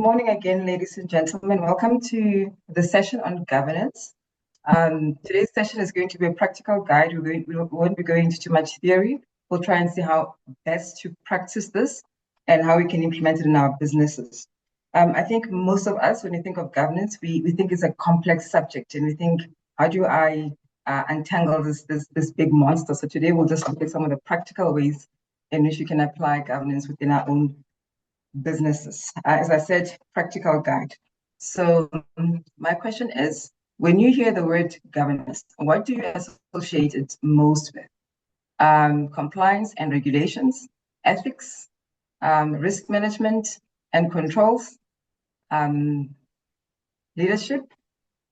morning again, ladies and gentlemen. Welcome to the session on governance. Today's session is going to be a practical guide. We won't be going into too much theory. We'll try and see how best to practice this and how we can implement it in our businesses. I think most of us, when we think of governance, we think it's a complex subject, and we think, how do I untangle this big monster? So today we'll just look at some of the practical ways in which we can apply governance within our own businesses. As I said, practical guide. So my question is, when you hear the word governance, what do you associate it most with? Compliance and regulations, ethics, risk management and controls, leadership.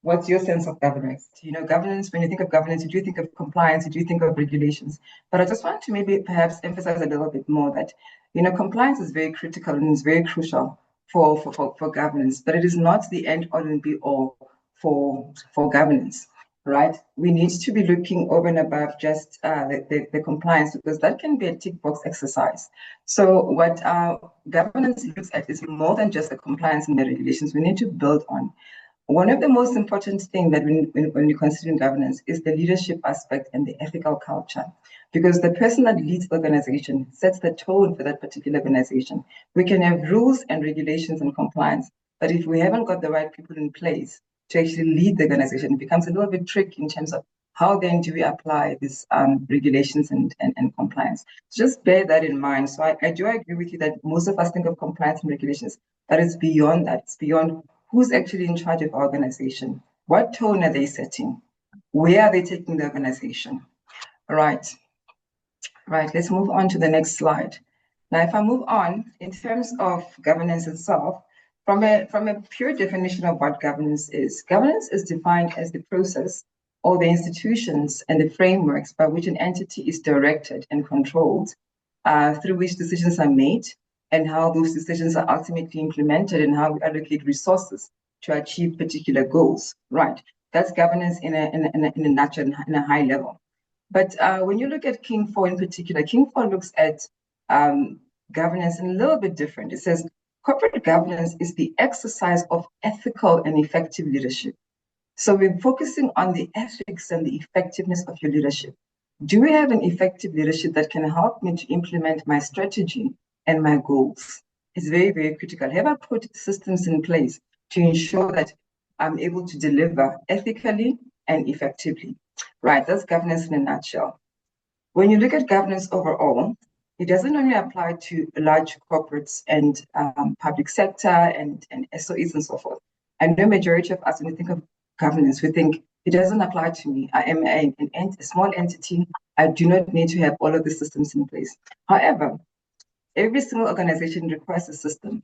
What's your sense of governance? You know, governance, when you think of governance, you do think of compliance, you do think of regulations. But I just want to maybe perhaps emphasize a little bit more that, you know, compliance is very critical and is very crucial for governance, but it is not the end all and be all for governance, right? We need to be looking over and above just the compliance, because that can be a tick box exercise. So what governance looks at is more than just the compliance and the regulations. We need to build on. One of the most important things that when you're considering governance is the leadership aspect and the ethical culture, because the person that leads the organization sets the tone for that particular organization. We can have rules and regulations and compliance, but if we haven't got the right people in place to actually lead the organization, it becomes a little bit tricky in terms of how then do we apply these regulations and compliance. So just bear that in mind. So I do agree with you that most of us think of compliance and regulations, but it's beyond that. It's beyond who's actually in charge of our organization. What tone are they setting? Where are they taking the organization? Right, let's move on to the next slide. Now, if I move on, in terms of governance itself, from a pure definition of what governance is defined as the process or the institutions and the frameworks by which an entity is directed and controlled, through which decisions are made, and how those decisions are ultimately implemented, and how we allocate resources to achieve particular goals. Right, that's governance in a nutshell, in a high level. But when you look at King 4 in particular, King 4 looks at governance in a little bit different. It says, corporate governance is the exercise of ethical and effective leadership. So we're focusing on the ethics and the effectiveness of your leadership. Do we have an effective leadership that can help me to implement my strategy and my goals? It's very, very critical. Have I put systems in place to ensure that I'm able to deliver ethically and effectively? Right, that's governance in a nutshell. When you look at governance overall, it doesn't only apply to large corporates and public sector and SOEs and so forth. I know majority of us, when we think of governance, we think it doesn't apply to me. I am a small entity. I do not need to have all of the systems in place. However, every single organization requires a system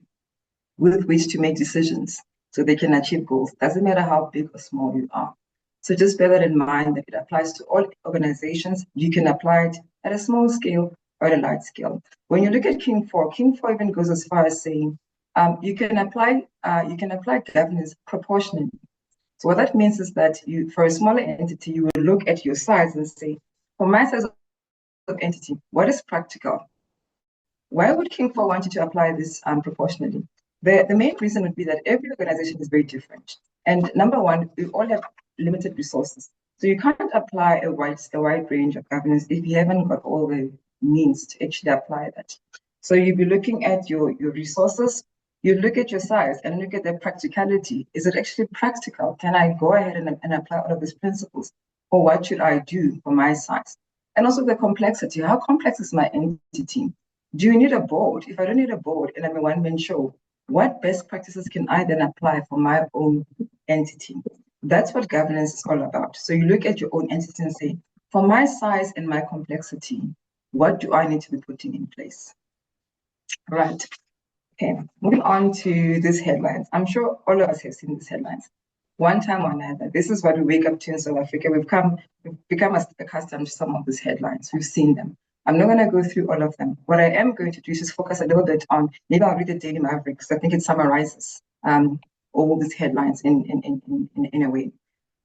with which to make decisions so they can achieve goals. Doesn't matter how big or small you are. So just bear that in mind, that it applies to all organizations. You can apply it at a small scale or at a large scale. When you look at King 4 even goes as far as saying you can apply governance proportionally. So what that means is that for a smaller entity, you will look at your size and say, for my size of entity, what is practical? Why would King 4 want you to apply this proportionally? The main reason would be that every organization is very different. And number one, we all have limited resources. So you can't apply a wide range of governance if you haven't got all the means to actually apply that. So you'll be looking at your resources, you look at your size and look at the practicality. Is it actually practical? Can I go ahead and apply all of these principles? Or what should I do for my size? And also the complexity. How complex is my entity? Do you need a board? If I don't need a board and I'm a one-man show, what best practices can I then apply for my own entity? That's what governance is all about. So you look at your own entity and say, for my size and my complexity, what do I need to be putting in place? Right. Okay, moving on to these headlines. I'm sure all of us have seen these headlines. One time or another, this is what we wake up to in South Africa. We've become accustomed to some of these headlines. We've seen them. I'm not going to go through all of them. What I am going to do is just focus a little bit on, maybe I'll read the Daily Maverick, because I think it summarizes all these headlines in a way.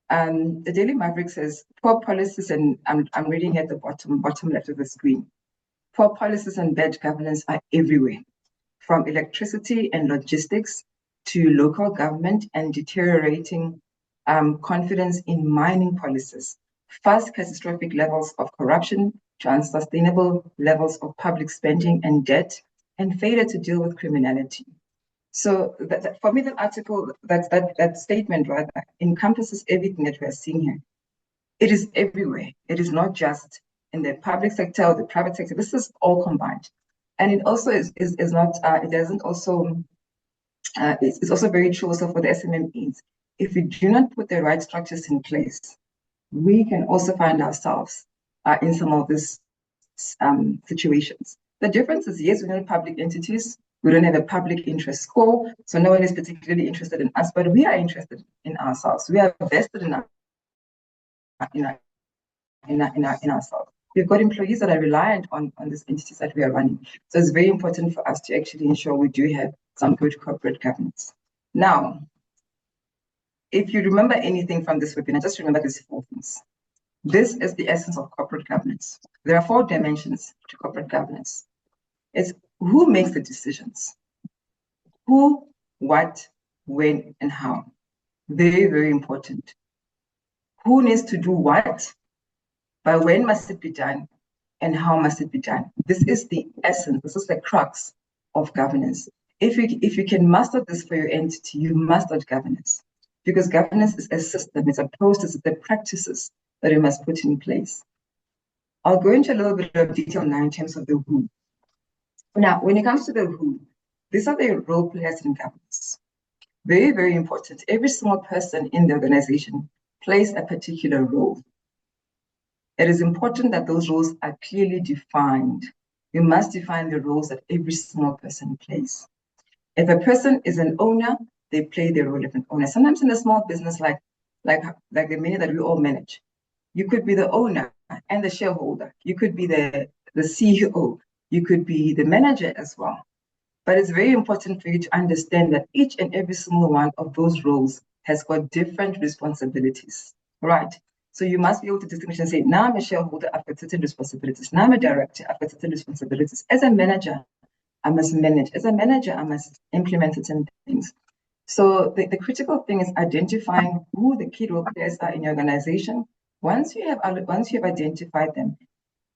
The Daily Maverick says, poor policies, and I'm reading at the bottom left of the screen. Poor policies and bad governance are everywhere, from electricity and logistics to local government and deteriorating confidence in mining policies, fast catastrophic levels of corruption to unsustainable levels of public spending and debt, and failure to deal with criminality. So for me, that article, that statement rather, encompasses everything that we're seeing here. It is everywhere. It is not just in the public sector or the private sector. This is all combined. And it also is not, it doesn't also, it's also very true also for the SMMEs. If we do not put the right structures in place, we can also find ourselves in some of these situations. The difference is, yes, we're not public entities. We don't have a public interest score, so no one is particularly interested in us, but we are interested in ourselves. We are vested in ourselves. We've got employees that are reliant on these entities that we are running. So it's very important for us to actually ensure we do have some good corporate governance. Now, if you remember anything from this webinar, just remember these 4 things. This is the essence of corporate governance. There are 4 dimensions to corporate governance. It's who makes the decisions, who, what, when, and how. Very, very important. Who needs to do what, by when must it be done, and how must it be done? This is the essence, this is the crux of governance. If you can master this for your entity, you mastered governance. Because governance is a system, it's a process, it's the practices that you must put in place. I'll go into a little bit of detail now in terms of the who. Now, when it comes to the who, these are the role players in governance. Very, very important. Every single person in the organization plays a particular role. It is important that those roles are clearly defined. You must define the roles that every single person plays. If a person is an owner, they play the role of an owner. Sometimes in a small business like the many that we all manage, you could be the owner and the shareholder. You could be the CEO. You could be the manager as well. But it's very important for you to understand that each and every single one of those roles has got different responsibilities, right? So you must be able to distinguish and say, now I'm a shareholder, I've got certain responsibilities. Now I'm a director, I've got certain responsibilities. As a manager, I must manage. As a manager, I must implement certain things. So the critical thing is identifying who the key role players are in your organization. Once you have identified them,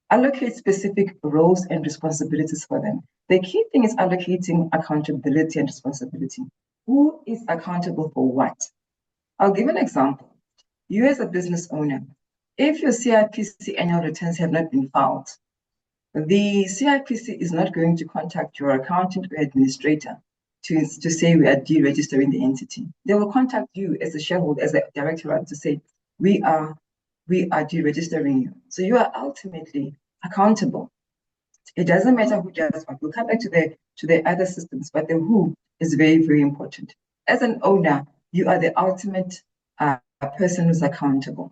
allocate specific roles and responsibilities for them. The key thing is allocating accountability and responsibility. Who is accountable for what? I'll give an example. You as a business owner, if your CIPC annual returns have not been filed, the CIPC is not going to contact your accountant or administrator to say we are deregistering the entity. They will contact you as a shareholder, as a director, to say, we are deregistering you. So you are ultimately accountable. It doesn't matter who does what. We'll come back to the other systems, but the who is very, very important. As an owner, you are the ultimate person who's accountable.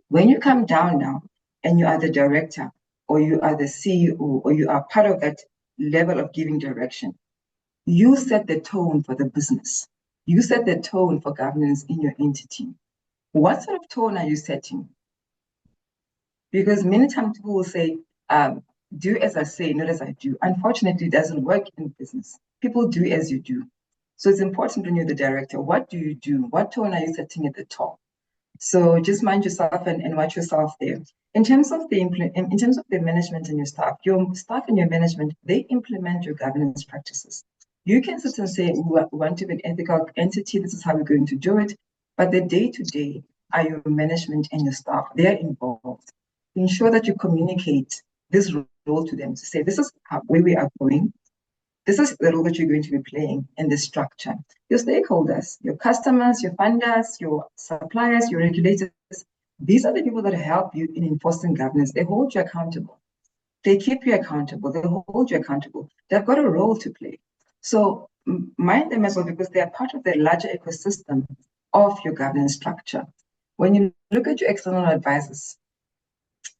When you come down now and you are the director or you are the CEO or you are part of that level of giving direction, you set the tone for the business. You set the tone for governance in your entity. What sort of tone are you setting? Because many times people will say, do as I say, not as I do. Unfortunately, it doesn't work in business. People do as you do. So it's important when you're the director, what do you do? What tone are you setting at the top? So just mind yourself and watch yourself there. In terms of the management and your staff and your management, they implement your governance practices. You can sit and say, we want to be an ethical entity, this is how we're going to do it. But the day-to-day are your management and your staff. They're involved. Ensure that you communicate this role to them to say, this is where we are going. This is the role that you're going to be playing in this structure. Your stakeholders, your customers, your funders, your suppliers, your regulators, these are the people that help you in enforcing governance. They hold you accountable. They keep you accountable. They hold you accountable. They've got a role to play. So mind them as well, because they are part of the larger ecosystem of your governance structure. When you look at your external advisors,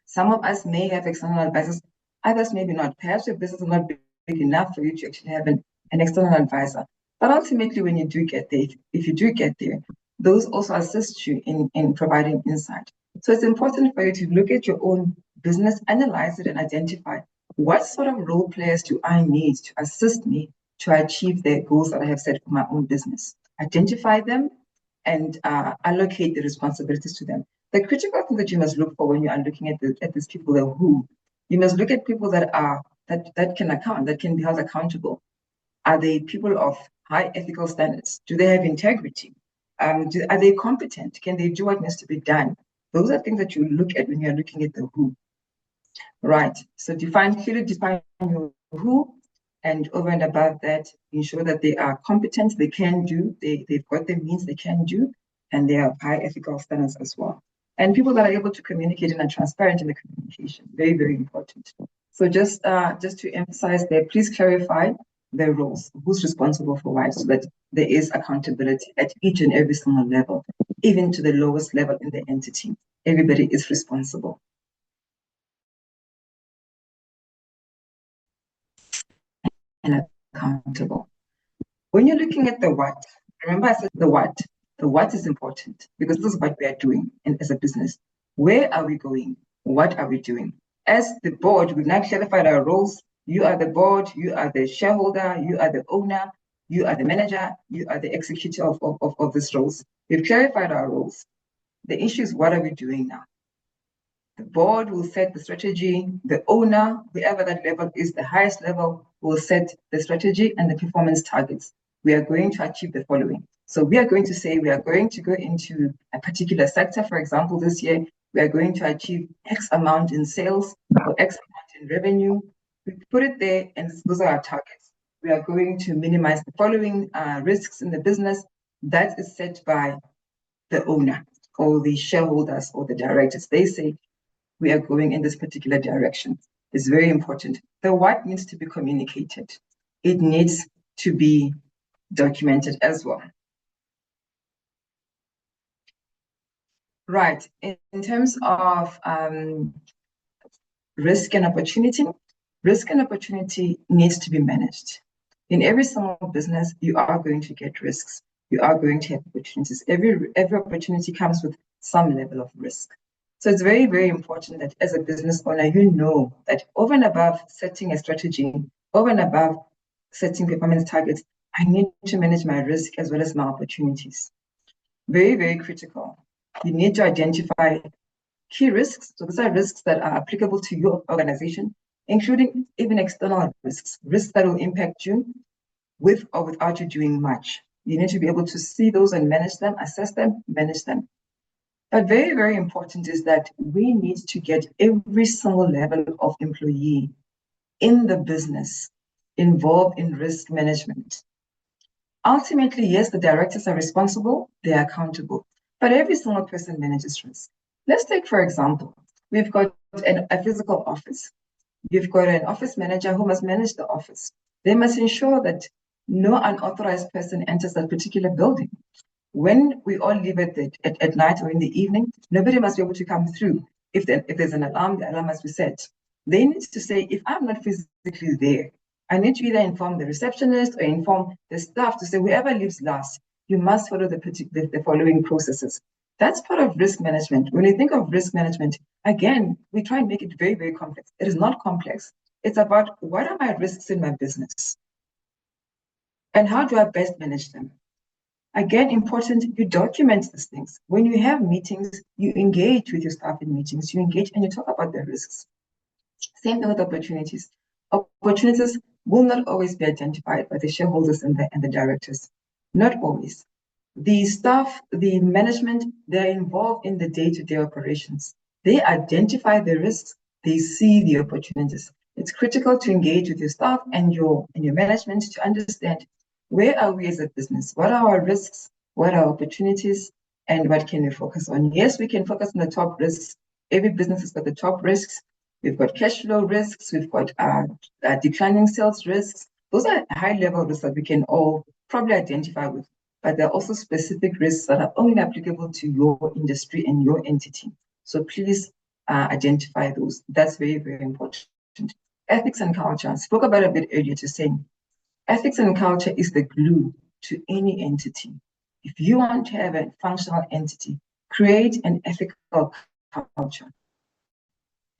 some of us may have external advisors, others maybe not. Perhaps your business is not big enough for you to actually have an external advisor. But ultimately, when you do get there, if you do get there, those also assist you in providing insight. So it's important for you to look at your own business, analyze it, and identify what sort of role players do I need to assist me to achieve the goals that I have set for my own business. Identify them and allocate the responsibilities to them. The critical thing that you must look for when you are looking at these people, the who, you must look at people that can account, that can be held accountable. Are they people of high ethical standards? Do they have integrity? Are they competent? Can they do what needs to be done? Those are things that you look at when you're looking at the who. Right. So clearly define your who, and over and above that, ensure that they are competent, they can do, they've got the means they can do, and they have high ethical standards as well. And people that are able to communicate and are transparent in the communication, very, very important. So just to emphasize there, please clarify the roles, who's responsible for what, so that there is accountability at each and every single level, even to the lowest level in the entity. Everybody is responsible and accountable. When you're looking at the what, remember I said the what. The what is important because this is what we are doing as a business. Where are we going? What are we doing? As the board, we've now clarified our roles. You are the board, you are the shareholder, you are the owner, you are the manager, you are the executor of these roles. We've clarified our roles. The issue is, what are we doing now? The board will set the strategy. The owner, whoever that level is, the highest level, will set the strategy and the performance targets. We are going to achieve the following. So we are going to say we are going to go into a particular sector. For example, this year, we are going to achieve X amount in sales or X amount in revenue. We put it there, and those are our targets. We are going to minimize the following risks in the business. That is set by the owner or the shareholders or the directors. They say, we are going in this particular direction. It's very important. The what needs to be communicated. It needs to be documented as well. Right. In terms of risk and opportunity needs to be managed. In every single business, you are going to get risks. You are going to have opportunities. Every opportunity comes with some level of risk. So it's very, very important that as a business owner, you know that over and above setting a strategy, over and above setting performance targets, I need to manage my risk as well as my opportunities. Very, very critical. You need to identify key risks. So these are risks that are applicable to your organization, including even external risks that will impact you with or without you doing much. You need to be able to see those and manage them, assess them, manage them. But very, very important is that we need to get every single level of employee in the business involved in risk management. Ultimately, yes, the directors are responsible, they are accountable, but every single person manages risk. Let's take, for example, we've got a physical office. You've got an office manager who must manage the office. They must ensure that no unauthorized person enters that particular building. When we all leave at night or in the evening, nobody must be able to come through. If there's an alarm, the alarm must be set. They need to say, if I'm not physically there, I need to either inform the receptionist or inform the staff to say, whoever leaves last, you must follow the following processes. That's part of risk management. When you think of risk management, again, we try and make it very, very complex. It is not complex. It's about, what are my risks in my business? And how do I best manage them? Again, important, you document these things. When you have meetings, you engage with your staff in meetings, you engage and you talk about the risks. Same thing with opportunities. Opportunities will not always be identified by the shareholders and the directors. Not always. The staff, the management, they're involved in the day-to-day operations. They identify the risks, they see the opportunities. It's critical to engage with your staff and your management to understand, where are we as a business? What are our risks? What are opportunities? And what can we focus on? Yes, we can focus on the top risks. Every business has got the top risks. We've got cash flow risks. We've got declining sales risks. Those are high-level risks that we can all probably identify with. But there are also specific risks that are only applicable to your industry and your entity. So please identify those. That's very, very important. Ethics and culture. I spoke about it a bit earlier to say, ethics and culture is the glue to any entity. If you want to have a functional entity, create an ethical culture.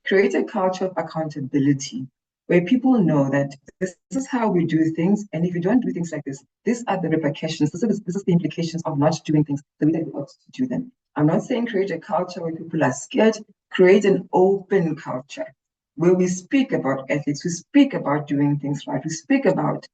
Create a culture of accountability. where people know that this is how we do things, and if you don't do things like this, these are the repercussions. This is the implications of not doing things the way that we ought to do them. I'm not saying create a culture where people are scared. Create an open culture where we speak about ethics, we speak about doing things right, we speak about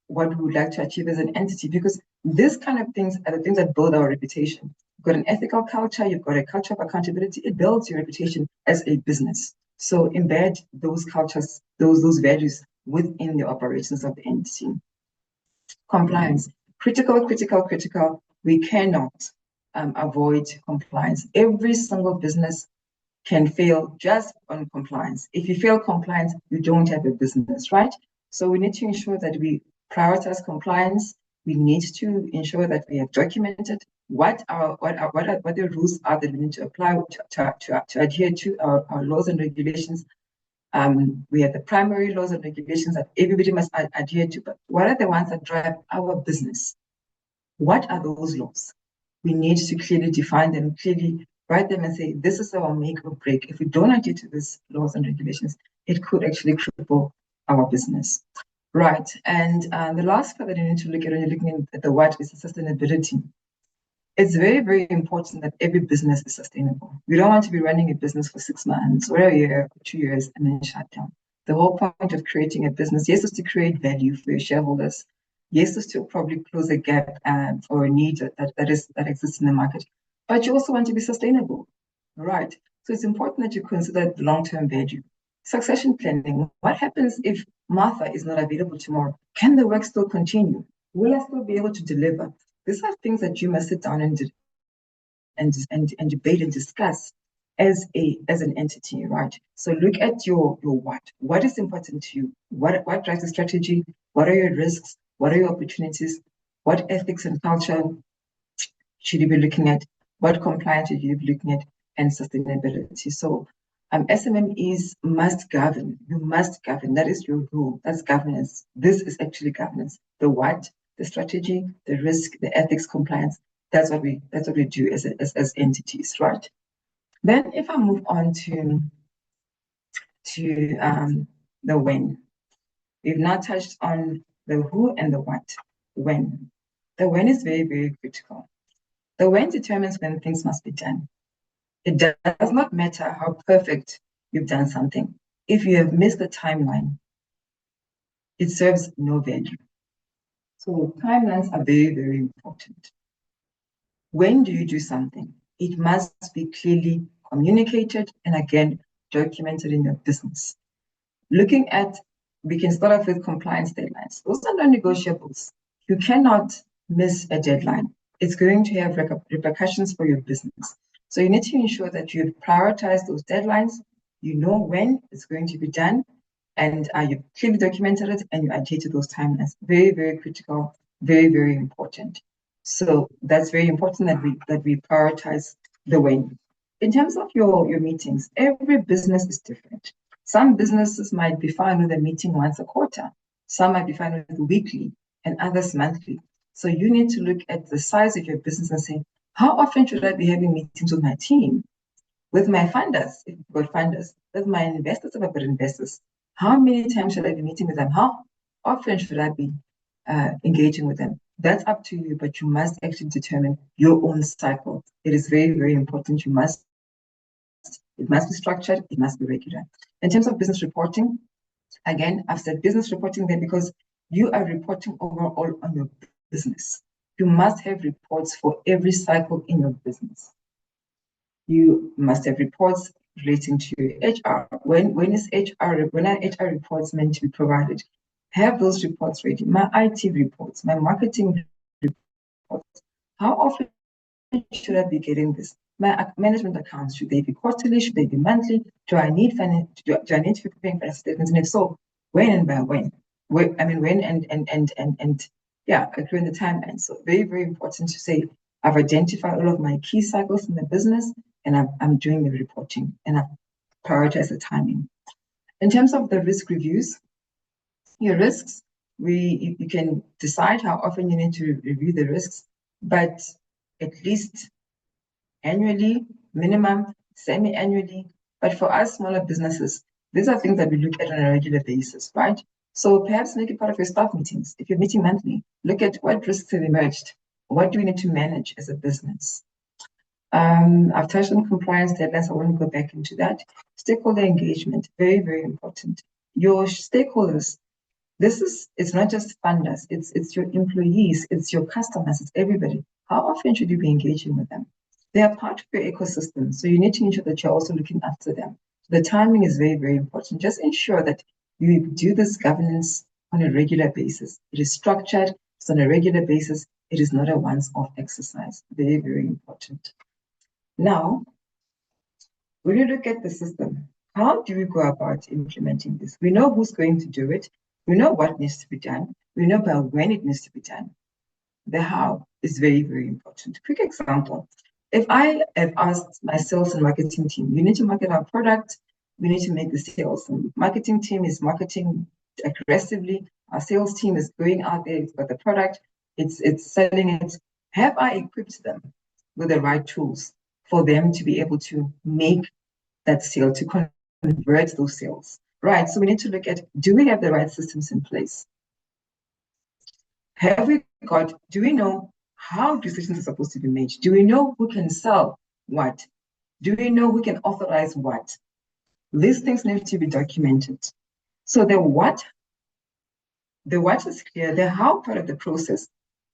what we would like to achieve as an entity, because these kind of things are the things that build our reputation. You've got an ethical culture, you've got a culture of accountability, it builds your reputation as a business. So embed those cultures, those values within the operations of the entity. Compliance, critical, critical, critical. We cannot avoid compliance. Every single business can fail just on compliance. If you fail compliance, you don't have a business, right? So we need to ensure that we prioritize compliance. We need to ensure that we have documented what the rules are that we need to apply to adhere to our laws and regulations. We have the primary laws and regulations that everybody must adhere to, but what are the ones that drive our business? What are those laws? We need to clearly define them, clearly write them and say, this is our make or break. If we don't adhere to these laws and regulations, it could actually cripple our business. Right, and the last part that you need to look at when you're looking at the what is the sustainability. It's very, very important that every business is sustainable. We don't want to be running a business for 6 months or a year or 2 years and then shut down. The whole point of creating a business, yes, is to create value for your shareholders. Yes, is to probably close a gap or a need that exists in the market. But you also want to be sustainable, right? So it's important that you consider the long-term value. Succession planning. What happens if Martha is not available tomorrow? Can the work still continue? Will I still be able to deliver? These are things that you must sit down and debate and discuss as an entity, right? So look at your what. What is important to you? What drives the strategy? What are your risks? What are your opportunities? What ethics and culture should you be looking at? What compliance should you be looking at? And sustainability. So SMMEs must govern. You must govern. That is your rule. That's governance. This is actually governance. The what, the strategy, the risk, the ethics, compliance. That's what we do as entities, right? Then if I move on to the when. We've now touched on the who and the what. When. The when is very, very critical. The when determines when things must be done. It does not matter how perfect you've done something. If you have missed the timeline, it serves no value. So timelines are very, very important. When do you do something? It must be clearly communicated and again, documented in your business. Looking at, we can start off with compliance deadlines. Those are non-negotiables. You cannot miss a deadline. It's going to have repercussions for your business. So you need to ensure that you've prioritized those deadlines, you know when it's going to be done, and you've clearly documented it and you adhere to those timelines. Very, very critical, very, very important. So that's very important that we prioritize the when. In terms of your meetings, every business is different. Some businesses might be fine with a meeting once a quarter. Some might be fine with weekly and others monthly. So you need to look at the size of your business and say, how often should I be having meetings with my team, with my funders, if you've got funders, with my investors, if I've got investors? How many times should I be meeting with them? How often should I be engaging with them? That's up to you, but you must actually determine your own cycle. It is very, very important. It must be structured, it must be regular. In terms of business reporting, again, I've said business reporting there because you are reporting overall on your business. You must have reports for every cycle in your business. You must have reports relating to HR. When are HR reports meant to be provided? Have those reports ready. My IT reports, my marketing reports. How often should I be getting this? My management accounts, should they be quarterly? Should they be monthly? Do I need to be preparing financial statements? And if so, when and by when? When and yeah, agree on the timeline. So very, very important to say, I've identified all of my key cycles in the business and I'm doing the reporting and I've prioritized the timing. In terms of the risk reviews, your risks, you can decide how often you need to review the risks, but at least annually, minimum, semi-annually. But for us smaller businesses, These are things that we look at on a regular basis, right? So perhaps make it part of your staff meetings. If you're meeting monthly, look at what risks have emerged. What do we need to manage as a business? I've touched on compliance deadlines. I won't go back into that. Stakeholder engagement, very, very important. Your stakeholders, it's not just funders, it's your employees, it's your customers, it's everybody. How often should you be engaging with them? They are part of your ecosystem, so you need to ensure that you're also looking after them. The timing is very, very important. Just ensure that you do this governance on a regular basis. It is structured, it's on a regular basis. It is not a once-off exercise. Very, very important. Now, when you look at the system, how do we go about implementing this? We know who's going to do it. We know what needs to be done. We know by when it needs to be done. The how is very, very important. Quick example. If I have asked my sales and marketing team, you need to market our product, we need to make the sales. The marketing team is marketing aggressively. Our sales team is going out there, it's got the product, it's selling it. Have I equipped them with the right tools for them to be able to make that sale, to convert those sales? Right, so we need to look at, do we have the right systems in place? Do we know how decisions are supposed to be made? Do we know who can sell what? Do we know who can authorize what? These things need to be documented. So the what is clear, the how part of the process,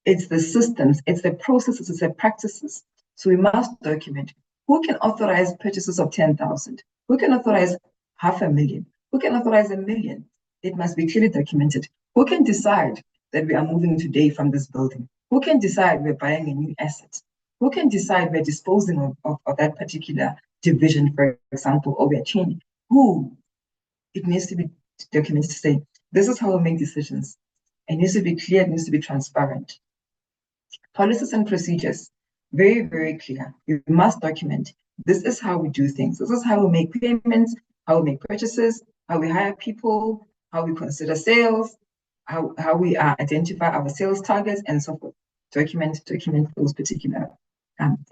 it's the systems, it's the processes, it's the practices. So we must document who can authorize purchases of 10,000, who can authorize 500,000, who can authorize 1 million. It must be clearly documented. Who can decide that we are moving today from this building? Who can decide we're buying a new asset? Who can decide we're disposing of that particular division, for example, or we're changing? Who? It needs to be documented to say, this is how we make decisions. It needs to be clear, it needs to be transparent. Policies and procedures, very, very clear. We must document. This is how we do things. This is how we make payments, how we make purchases, how we hire people, how we consider sales, how we identify our sales targets, and so forth. Document those particular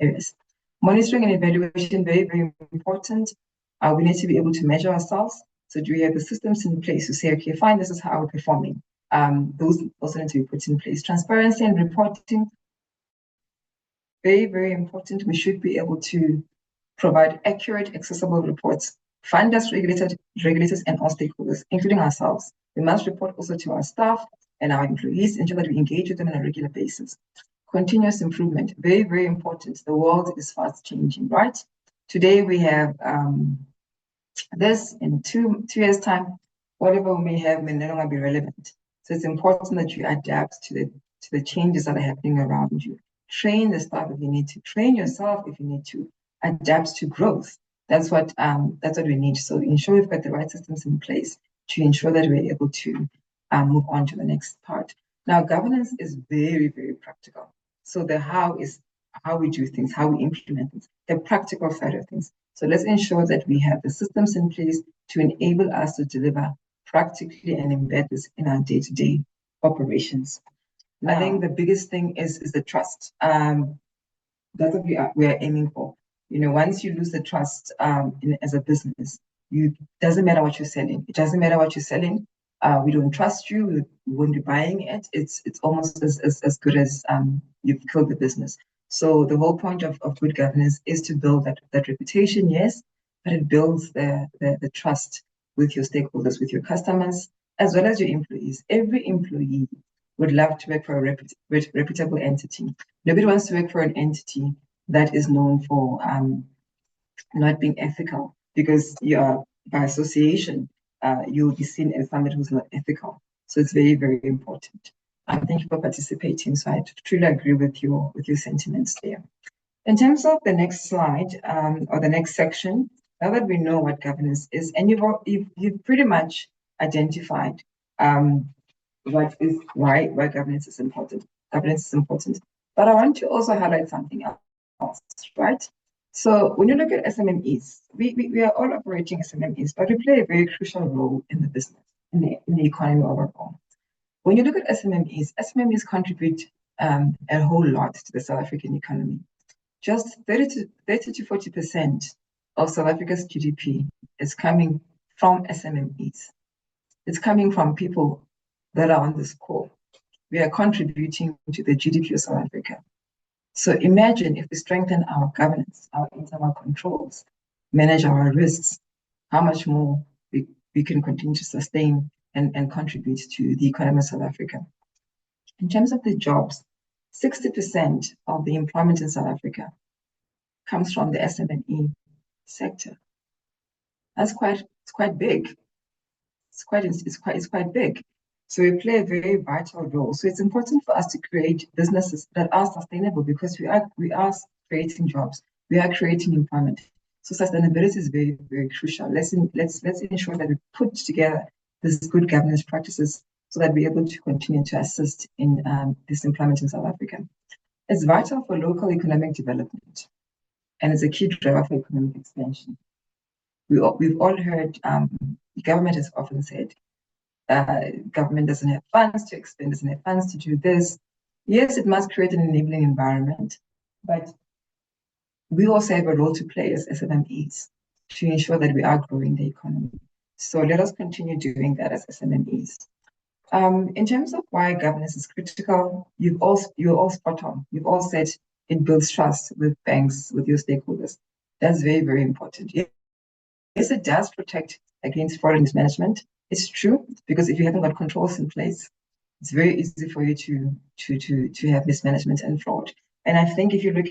areas. Monitoring and evaluation, very, very important. We need to be able to measure ourselves. So do we have the systems in place to say, okay, fine, this is how we're performing. Those also need to be put in place. Transparency and reporting, very, very important. We should be able to provide accurate, accessible reports. Funders, regulators, and all stakeholders, including ourselves. We must report also to our staff and our employees, ensure that we engage with them on a regular basis. Continuous improvement, very, very important. The world is fast changing, right? Today we have this, in two years' time, whatever we may have may no longer be relevant. So it's important that you adapt to the changes that are happening around you. Train the staff if you need to. Train yourself if you need to. Adapt to growth. That's what we need. So ensure we've got the right systems in place to ensure that we're able to move on to the next part. Now, governance is very, very practical. So the how is how we do things, how we implement things, the practical side of things. So let's ensure that we have the systems in place to enable us to deliver practically and embed this in our day-to-day operations. Now, I think the biggest thing is the trust. That's what we are aiming for. You know, once you lose the trust as a business, doesn't matter what you're selling. It doesn't matter what you're selling. We don't trust you. We won't be buying it. It's almost as good as you've killed the business. So the whole point of good governance is to build that reputation, yes, but it builds the trust with your stakeholders, with your customers, as well as your employees. Every employee would love to work for a reputable entity. Nobody wants to work for an entity that is known for not being ethical, because you are, by association, you'll be seen as somebody who's not ethical. So it's very, very important. Thank you for participating. So I truly agree with your sentiments there. In terms of the next slide or the next section, now that we know what governance is, and you've pretty much identified why governance is important. Governance is important. But I want to also highlight something else, right? So when you look at SMMEs, we are all operating SMMEs, but we play a very crucial role in the business, in the economy overall. When you look at SMMEs contribute a whole lot to the South African economy. Just 30 to 40% of South Africa's GDP is coming from SMMEs. It's coming from people that are on this call. We are contributing to the GDP of South Africa. So imagine if we strengthen our governance, our internal controls, manage our risks, how much more we can continue to sustain and contribute to the economy of South Africa. In terms of the jobs, 60% of the employment in South Africa comes from the SMME sector. It's quite big. It's quite big. So we play a very vital role. So it's important for us to create businesses that are sustainable because we are creating jobs, we are creating employment. So sustainability is very, very crucial. Let's ensure that we put together these good governance practices so that we're able to continue to assist in this employment in South Africa. It's vital for local economic development, and it's a key driver for economic expansion. We've all heard, the government has often said, government doesn't have funds to expend, doesn't have funds to do this. Yes, it must create an enabling environment, but we also have a role to play as SMMEs to ensure that we are growing the economy. So let us continue doing that as SMMEs. In terms of why governance is critical, you're all spot on. You've all said it builds trust with banks, with your stakeholders. That's very, very important. Yes, it does protect against fraud and mismanagement. It's true, because if you haven't got controls in place, it's very easy for you to have mismanagement and fraud. And I think if you look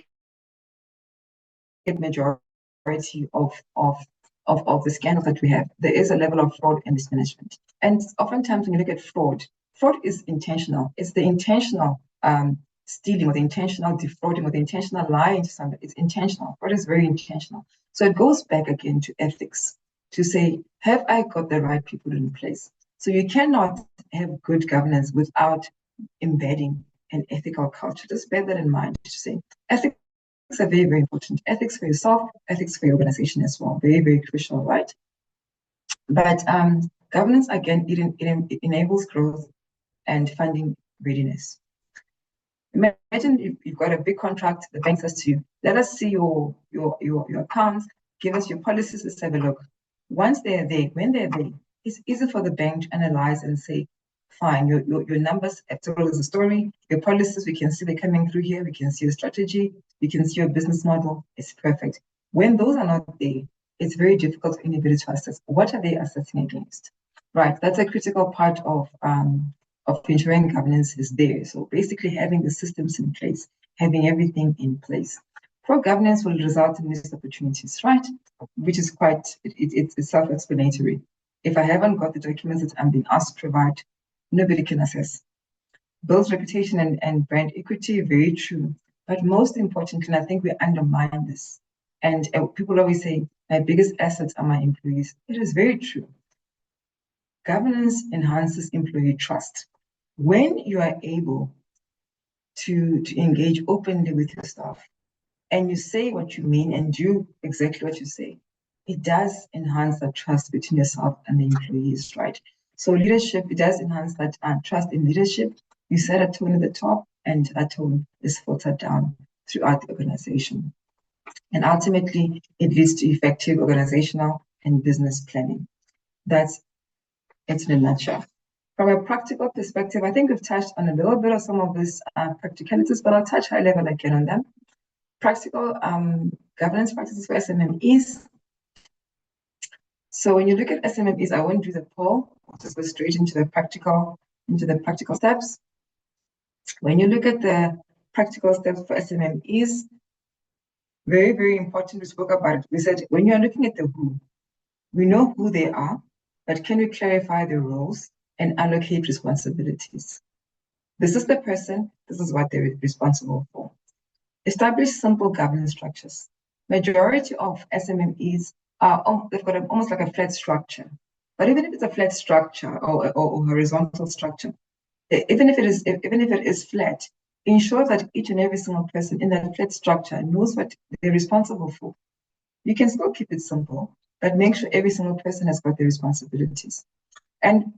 at majority of the scandals that we have, there is a level of fraud and mismanagement. And oftentimes when you look at fraud is intentional. It's the intentional stealing or the intentional defrauding or the intentional lying to somebody. It's intentional. Fraud is very intentional. So it goes back again to ethics, to say, have I got the right people in place? So you cannot have good governance without embedding an ethical culture. Just bear that in mind, to say ethics are very, very important. Ethics for yourself, ethics for your organization as well. Very, very crucial, right? But governance, again, it enables growth and funding readiness. Imagine you've got a big contract, the bank says to you, let us see your accounts, give us your policies, let's have a look. Once they're there, when they're there, it's easy for the bank to analyze and say, fine, your numbers, after all, is a story, your policies, we can see they're coming through here, we can see your strategy, we can see your business model, it's perfect. When those are not there, it's very difficult for anybody to assess. What are they assessing against? Right, that's a critical part of ensuring governance is there. So basically having the systems in place, having everything in place. Poor governance will result in missed opportunities, right? Which is quite, it's self-explanatory. If I haven't got the documents that I'm being asked to provide, nobody can assess. Builds reputation and brand equity, very true. But most importantly, I think we undermine this. And people always say, my biggest assets are my employees. It is very true. Governance enhances employee trust. When you are able to engage openly with your staff and you say what you mean and do exactly what you say, it does enhance that trust between yourself and the employees, right? So leadership, it does enhance that trust in leadership. You set a tone at the top and that tone is filtered down throughout the organization. And ultimately, it leads to effective organizational and business planning. That's it in a nutshell. From a practical perspective, I think we've touched on a little bit of some of these practicalities, but I'll touch high level again on them. Practical governance practices for SMMEs. So when you look at SMMEs, I won't do the poll, I'll just go straight into the practical steps. When you look at the practical steps for SMMEs, very, very important, we spoke about it. We said, when you're looking at the who, we know who they are, but can we clarify their roles and allocate responsibilities? This is the person, this is what they're responsible for. Establish simple governance structures. Majority of SMMEs they've got almost like a flat structure. But even if it's a flat structure or horizontal structure, even if it is flat, ensure that each and every single person in that flat structure knows what they're responsible for. You can still keep it simple, but make sure every single person has got their responsibilities. And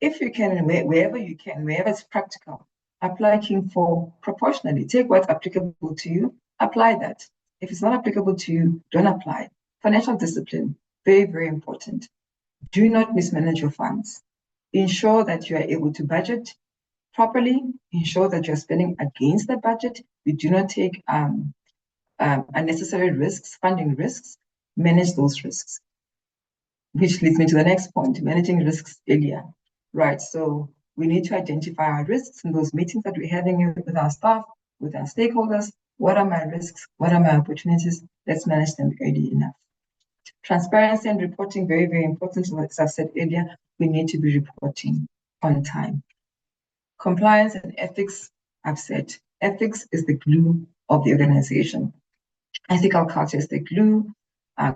if you can, wherever it's practical, apply King 4 proportionally. Take what's applicable to you, apply that. If it's not applicable to you, don't apply. Financial discipline, very, very important. Do not mismanage your funds. Ensure that you are able to budget properly. Ensure that you're spending against the budget. You do not take unnecessary risks, funding risks. Manage those risks, which leads me to the next point, managing risks earlier. Right, so we need to identify our risks in those meetings that we're having with our staff, with our stakeholders. What are my risks? What are my opportunities? Let's manage them early enough. Transparency and reporting, very, very important. As I said earlier, we need to be reporting on time. Compliance and ethics, I've said, ethics is the glue of the organization. Ethical culture is the glue.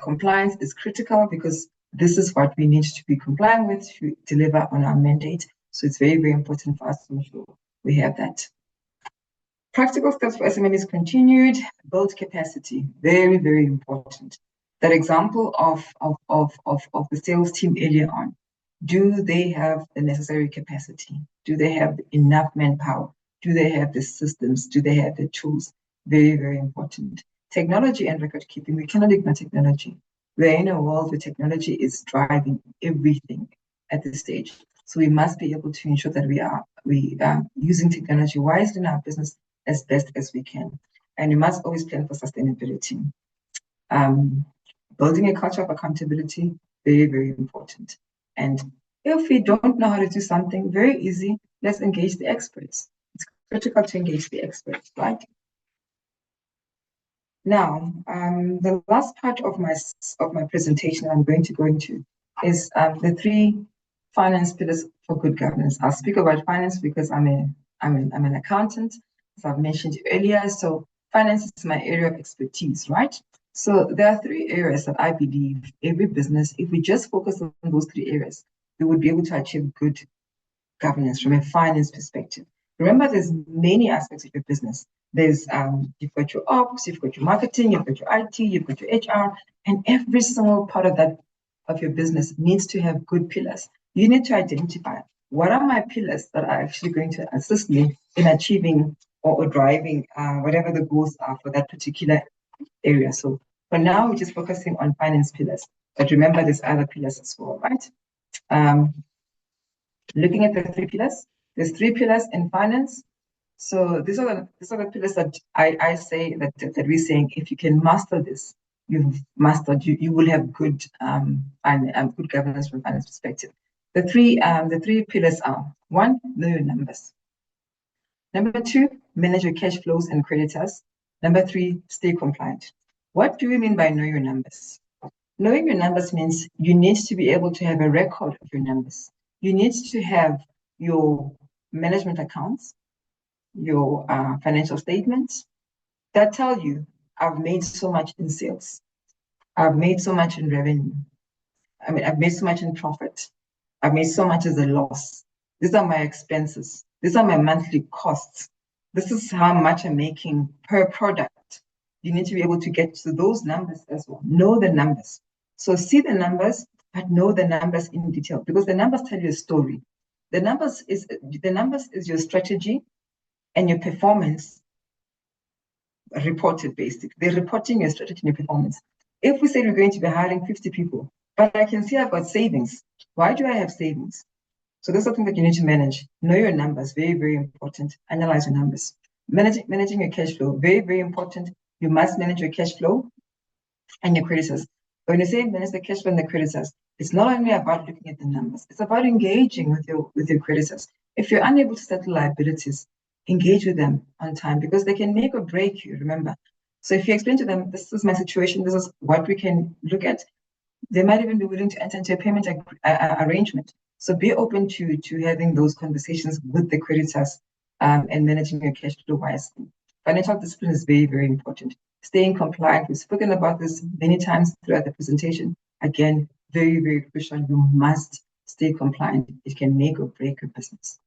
Compliance is critical because this is what we need to be compliant with to deliver on our mandate. So it's very, very important for us to ensure we have that. Practical steps for SMMEs continued, build capacity, very, very important. That example of the sales team earlier on, do they have the necessary capacity? Do they have enough manpower? Do they have the systems? Do they have the tools? Very, very important. Technology and record keeping, we cannot ignore technology. We're in a world where technology is driving everything at this stage. So we must be able to ensure that we are using technology wisely in our business as best as we can. And we must always plan for sustainability. Building a culture of accountability, very, very important. And if we don't know how to do something, very easy, let's engage the experts. It's critical to engage the experts, right? Now, the last part of my presentation I'm going to go into is the 3 finance pillars for good governance. I'll speak about finance because I'm an accountant, as I've mentioned earlier. So finance is my area of expertise, right? So there are 3 areas that I believe every business, if we just focus on those 3 areas, we would be able to achieve good governance from a finance perspective. Remember, there's many aspects of your business. There's you've got your ops, you've got your marketing, you've got your IT, you've got your HR, and every single part of your business needs to have good pillars. You need to identify what are my pillars that are actually going to assist me in achieving or driving whatever the goals are for that particular area. So for now, we're just focusing on finance pillars, but remember there's other pillars as well, right? Looking at the 3 pillars, there's 3 pillars in finance. So these are the pillars that I say that we're saying if you can master this, you've mastered. You will have good good governance from a finance perspective. The three pillars are: 1, know your numbers. Number 2, manage your cash flows and creditors. Number 3, stay compliant. What do we mean by know your numbers? Knowing your numbers means you need to be able to have a record of your numbers. You need to have your management accounts, your financial statements that tell you, I've made so much in sales. I've made so much in revenue. I've made so much in profit. I've made so much as a loss. These are my expenses. These are my monthly costs. This is how much I'm making per product. You need to be able to get to those numbers as well. Know the numbers. So see the numbers, but know the numbers in detail, because the numbers tell you a story. The numbers is your strategy and your performance reported, basically. They're reporting your strategy and your performance. If we say we're going to be hiring 50 people, but I can see I've got savings. Why do I have savings? So that's something that you need to manage. Know your numbers, very, very important. Analyze your numbers. Managing your cash flow, very, very important. You must manage your cash flow and your creditors. When you say manage the cash flow and the creditors, it's not only about looking at the numbers, it's about engaging with your creditors. If you're unable to settle liabilities, engage with them on time, because they can make or break you, remember. So if you explain to them, this is my situation, this is what we can look at, they might even be willing to enter into a payment arrangement. So be open to having those conversations with the creditors and managing your cash flow wisely. Financial discipline is very, very important. Staying compliant. We've spoken about this many times throughout the presentation. Again, very, very crucial. You must stay compliant. It can make or break your business.